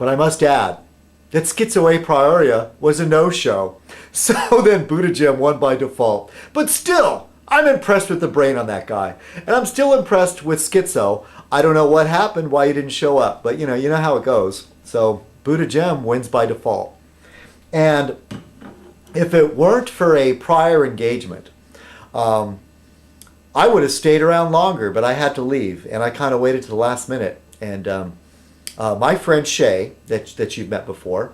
But I must add that Schizo A Prioria was a no-show. So then Buddha Gym won by default. But still, I'm impressed with the brain on that guy. And I'm still impressed with Schizo. I don't know what happened, why he didn't show up. But you know how it goes. So Buddha Gym wins by default. And if it weren't for a prior engagement, I would have stayed around longer, but I had to leave. And I kind of waited to the last minute. And my friend Shay, that you've met before,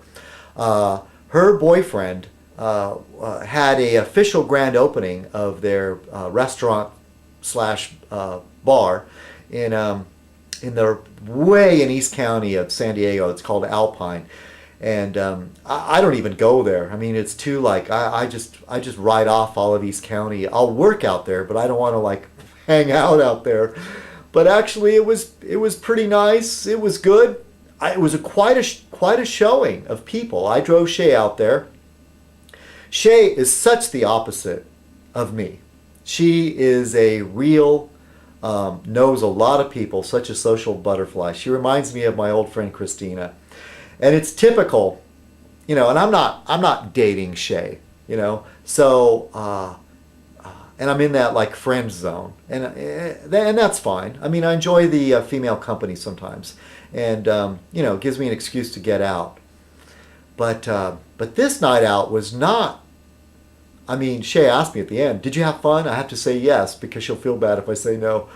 her boyfriend had a official grand opening of their restaurant slash bar in the way in East County of San Diego. It's called Alpine. And I don't even go there. I mean, it's too like I just ride off all of East County. I'll work out there, but I don't want to like hang out there. But actually, it was pretty nice. It was good. It was quite a showing of people. I drove Shay out there. Shay is such the opposite of me. She is a real knows a lot of people, such a social butterfly. She reminds me of my old friend Christina. And it's typical, and I'm not dating Shay, so, and I'm in that like friend zone, and that's fine. I mean, I enjoy the female company sometimes, and, it gives me an excuse to get out. But this night out was not, I mean, Shay asked me at the end, did you have fun? I have to say yes, because she'll feel bad if I say no.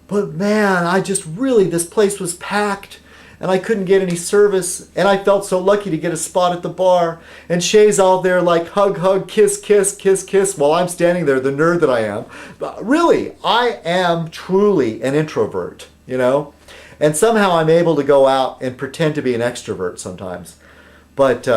But man, this place was packed. And I couldn't get any service, and I felt so lucky to get a spot at the bar. And Shay's all there like hug, hug, kiss, kiss, kiss, kiss, while I'm standing there, the nerd that I am. But really, I am truly an introvert, And somehow I'm able to go out and pretend to be an extrovert sometimes. But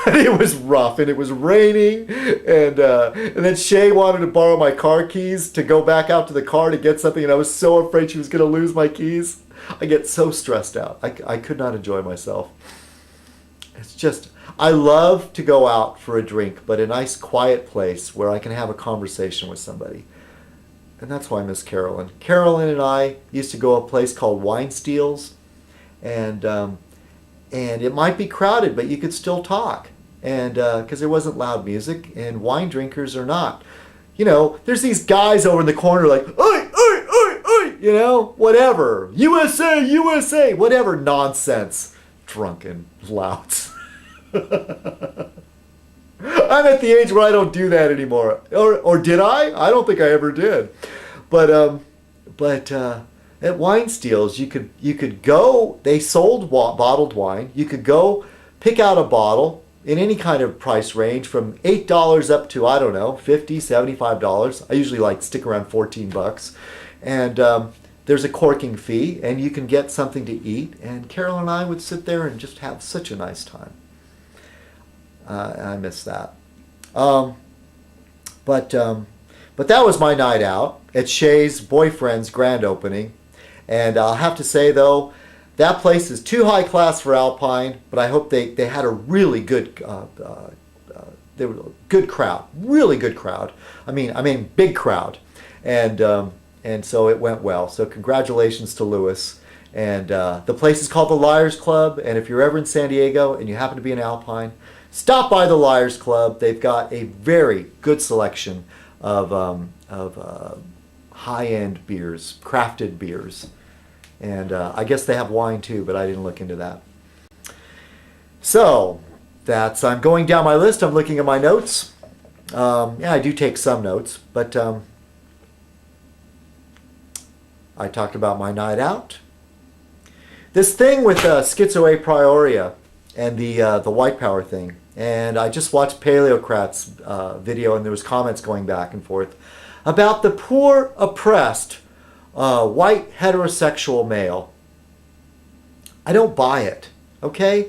it was rough, and it was raining, and then Shay wanted to borrow my car keys to go back out to the car to get something, and I was so afraid she was going to lose my keys. I get so stressed out. I could not enjoy myself. It's just, I love to go out for a drink, but a nice quiet place where I can have a conversation with somebody. And that's why I miss Carolyn. Carolyn and I used to go to a place called Wine Steals, and it might be crowded, but you could still talk, and because there wasn't loud music, and wine drinkers are not. There's these guys over in the corner like, oi, oi, oi, oi, whatever, USA, USA, whatever nonsense, drunken louts. I'm at the age where I don't do that anymore, or did I? I don't think I ever did, but at Wine Steals, you could go. They sold bottled wine. You could go pick out a bottle in any kind of price range from $8 up to, I don't know, $50, $75. I usually stick around $14, and there's a corking fee, and you can get something to eat. And Carol and I would sit there and just have such a nice time. I miss that. But that was my night out at Shay's boyfriend's grand opening. And I'll have to say, though, that place is too high class for Alpine, but I hope they had a really good, they were a good crowd, really good crowd. I mean, big crowd. And so it went well. So congratulations to Lewis. And the place is called the Liars Club. And if you're ever in San Diego and you happen to be in Alpine, stop by the Liars Club. They've got a very good selection of high-end beers, crafted beers. And I guess they have wine too, but I didn't look into that. So I'm going down my list. I'm looking at my notes. I do take some notes, but I talked about my night out. This thing with Schizo A Prioria and the white power thing. And I just watched Paleocrat's video, and there was comments going back and forth about the poor, oppressed, white heterosexual male. I don't buy it, okay?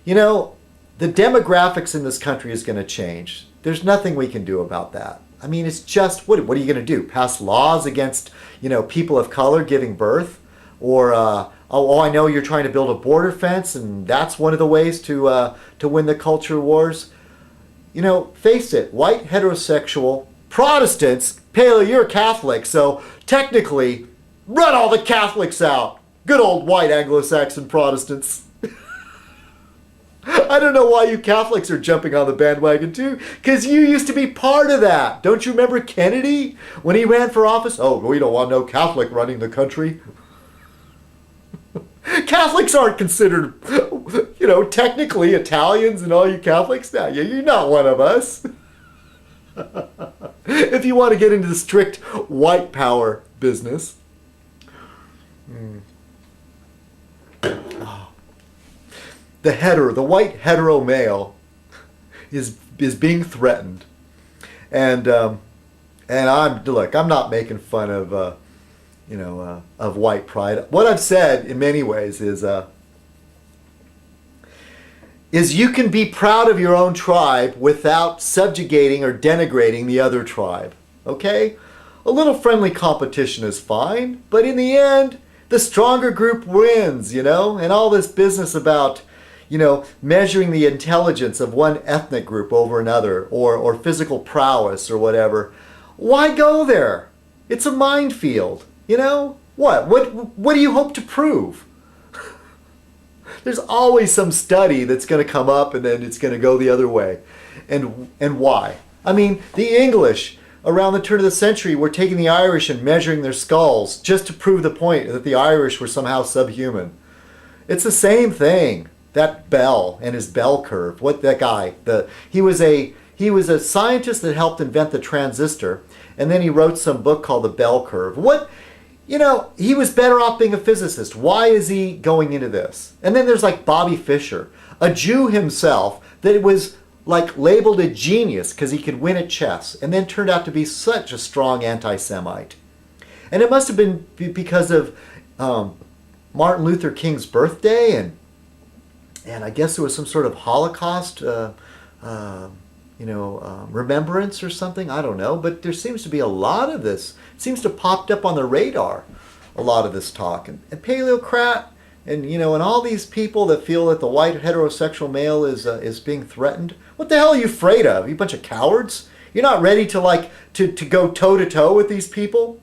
The demographics in this country is going to change. There's nothing we can do about that. I mean, it's just, what are you going to do? Pass laws against, people of color giving birth? Or, I know you're trying to build a border fence, and that's one of the ways to win the culture wars. Face it, white heterosexual Protestants, Paleo, you're a Catholic, so technically, run all the Catholics out. Good old white Anglo-Saxon Protestants. I don't know why you Catholics are jumping on the bandwagon too, because you used to be part of that. Don't you remember Kennedy when he ran for office? Oh, we don't want no Catholic running the country. Catholics aren't considered, technically Italians, and all you Catholics. Now, you're not one of us. If you want to get into the strict white power business. Oh. The white hetero male is being threatened, and I'm not making fun of of white pride. What I've said in many ways is you can be proud of your own tribe without subjugating or denigrating the other tribe. Okay? A little friendly competition is fine, but in the end, the stronger group wins, and all this business about, measuring the intelligence of one ethnic group over another, or physical prowess or whatever. Why go there? It's a minefield, What do you hope to prove? There's always some study that's going to come up and then it's going to go the other way. And why? I mean, the English around the turn of the century were taking the Irish and measuring their skulls just to prove the point that the Irish were somehow subhuman. It's the same thing. That Bell and his bell curve. What that guy? He was a scientist that helped invent the transistor, and then he wrote some book called The Bell Curve. He was better off being a physicist. Why is he going into this? And then there's like Bobby Fischer, a Jew himself that was like labeled a genius because he could win at chess, and then turned out to be such a strong anti-Semite. And it must have been because of Martin Luther King's birthday, and I guess there was some sort of Holocaust, remembrance or something. I don't know, but there seems to be a lot of this. It seems to have popped up on the radar, a lot of this talk. And paleocrat, and all these people that feel that the white heterosexual male is being threatened. What the hell are you afraid of? You bunch of cowards? You're not ready to go toe to toe with these people?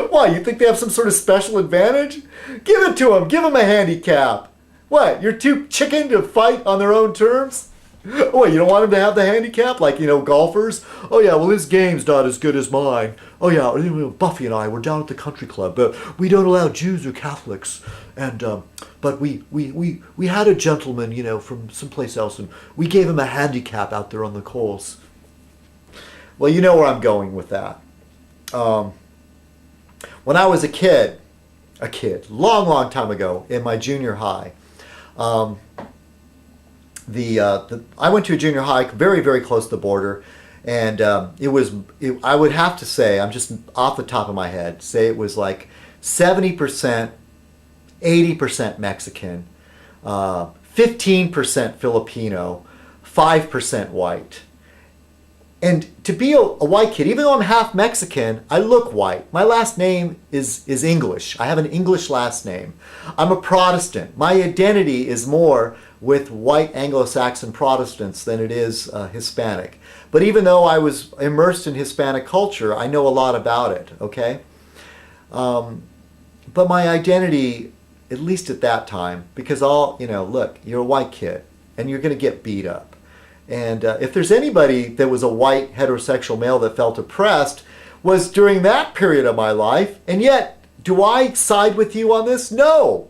Why, you think they have some sort of special advantage? Give it to them. Give them a handicap. What, you're too chicken to fight on their own terms? What, you don't want him to have the handicap like, golfers? Oh yeah, well his game's not as good as mine. Oh yeah, Buffy and I were down at the country club, but we don't allow Jews or Catholics. And but we had a gentleman, from someplace else, and we gave him a handicap out there on the course. Well, you know where I'm going with that. When I was a kid, long time ago, in my junior high, I went to a junior high very, very close to the border, and I would have to say, I'm just off the top of my head, say it was like 70%, 80% Mexican, 15% Filipino, 5% white. And to be a white kid, even though I'm half Mexican, I look white. My last name is English. I have an English last name. I'm a Protestant. My identity is more with white Anglo-Saxon Protestants than it is Hispanic. But even though I was immersed in Hispanic culture, I know a lot about it, okay? But my identity, at least at that time, because look, you're a white kid and you're going to get beat up. And if there's anybody that was a white heterosexual male that felt oppressed, was during that period of my life. And yet, do I side with you on this? No.